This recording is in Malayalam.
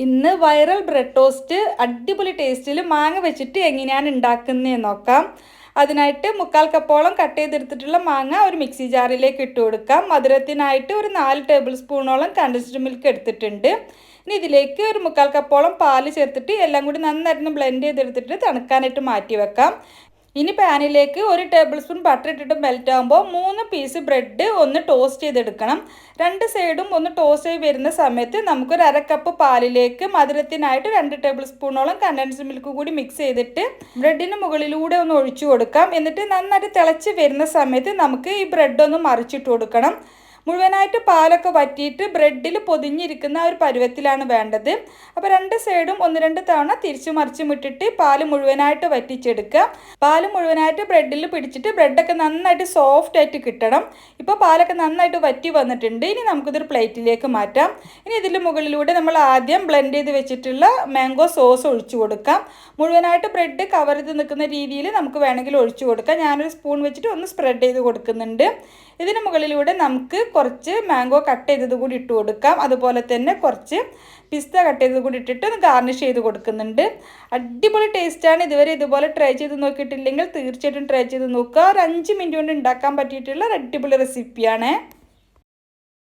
ഇന്ന് വൈറൽ ബ്രെഡ് ടോസ്റ്റ് അടിപൊളി ടേസ്റ്റിൽ മാങ്ങ വെച്ചിട്ട് എങ്ങനെയാണ് ഉണ്ടാക്കുന്നതെന്ന് നോക്കാം. അതിനായിട്ട് 1/4 കപ്പോളം കട്ട് ചെയ്തെടുത്തിട്ടുള്ള മാങ്ങ ഒരു മിക്സി ജാറിലേക്ക് ഇട്ട് കൊടുക്കാം. മധുരത്തിനായിട്ട് ഒരു 4 ടേബിൾ സ്പൂണോളം കണ്ടൻസ്ഡ് മിൽക്ക് എടുത്തിട്ടുണ്ട്. ഇനി ഇതിലേക്ക് ഒരു 1/4 കപ്പോളം പാല് ചേർത്തിട്ട് എല്ലാം കൂടി നന്നായിട്ട് ബ്ലെൻഡ് ചെയ്തെടുത്തിട്ട് തണുക്കാനായിട്ട് മാറ്റി വെക്കാം. ഇനി പാനിലേക്ക് 1 ടേബിൾ സ്പൂൺ ബട്ടർ ഇട്ടിട്ട് മെൽറ്റ് ആകുമ്പോൾ 3 പീസ് ബ്രെഡ് ഒന്ന് ടോസ്റ്റ് ചെയ്തെടുക്കണം. 2 സൈഡും ഒന്ന് ടോസ്റ്റ് ചെയ്ത് വരുന്ന സമയത്ത് നമുക്കൊരു 1/2 കപ്പ് പാലിലേക്ക് മധുരത്തിനായിട്ട് 2 ടേബിൾ സ്പൂണോളം കണ്ടൻസ്ഡ് മിൽക്ക് കൂടി മിക്സ് ചെയ്തിട്ട് ബ്രെഡിന് മുകളിലൂടെ ഒന്ന് ഒഴിച്ചു കൊടുക്കാം. എന്നിട്ട് നന്നായിട്ട് തിളച്ച് വരുന്ന സമയത്ത് നമുക്ക് ഈ ബ്രെഡ് ഒന്ന് മറിച്ചിട്ട് കൊടുക്കണം. മുഴുവനായിട്ട് പാലൊക്കെ വറ്റിയിട്ട് ബ്രെഡിൽ പൊതിഞ്ഞിരിക്കുന്ന ഒരു പരുവത്തിലാണ് വേണ്ടത്. അപ്പോൾ 2 സൈഡും 1-2 തവണ തിരിച്ചു മറിച്ചും ഇട്ടിട്ട് പാല് മുഴുവനായിട്ട് വറ്റിച്ചെടുക്കുക. പാല് മുഴുവനായിട്ട് ബ്രെഡിൽ പിടിച്ചിട്ട് ബ്രെഡൊക്കെ നന്നായിട്ട് സോഫ്റ്റ് ആയിട്ട് കിട്ടണം. ഇപ്പോൾ പാലൊക്കെ നന്നായിട്ട് വറ്റി വന്നിട്ടുണ്ട്. ഇനി നമുക്കിതൊരു പ്ലേറ്റിലേക്ക് മാറ്റാം. ഇനി ഇതിൻ്റെ മുകളിലൂടെ നമ്മൾ ആദ്യം ബ്ലെൻഡ് ചെയ്ത് വെച്ചിട്ടുള്ള മാംഗോ സോസ് ഒഴിച്ചു കൊടുക്കാം. മുഴുവനായിട്ട് ബ്രെഡ് കവർ ചെയ്ത് നിൽക്കുന്ന രീതിയിൽ നമുക്ക് വേണമെങ്കിൽ ഒഴിച്ചു കൊടുക്കാം. ഞാനൊരു സ്പൂൺ വെച്ചിട്ട് ഒന്ന് സ്പ്രെഡ് ചെയ്ത് കൊടുക്കുന്നുണ്ട്. ഇതിന് മുകളിലൂടെ നമുക്ക് കുറച്ച് മാംഗോ കട്ട് ചെയ്തത് കൂടി ഇട്ട് കൊടുക്കാം. അതുപോലെ തന്നെ കുറച്ച് പിസ്ത കട്ട് ചെയ്തത് കൂടി ഇട്ടിട്ട് ഒന്ന് ഗാർണിഷ് ചെയ്ത് കൊടുക്കുന്നുണ്ട്. അടിപൊളി ടേസ്റ്റാണ്. ഇതുവരെ ഇതുപോലെ ട്രൈ ചെയ്ത് നോക്കിയിട്ടില്ലെങ്കിൽ തീർച്ചയായിട്ടും ട്രൈ ചെയ്ത് നോക്കുക. ഒരു 5 മിനിറ്റ് കൊണ്ട് ഉണ്ടാക്കാൻ പറ്റിയിട്ടുള്ള അടിപൊളി റെസിപ്പിയാണ്.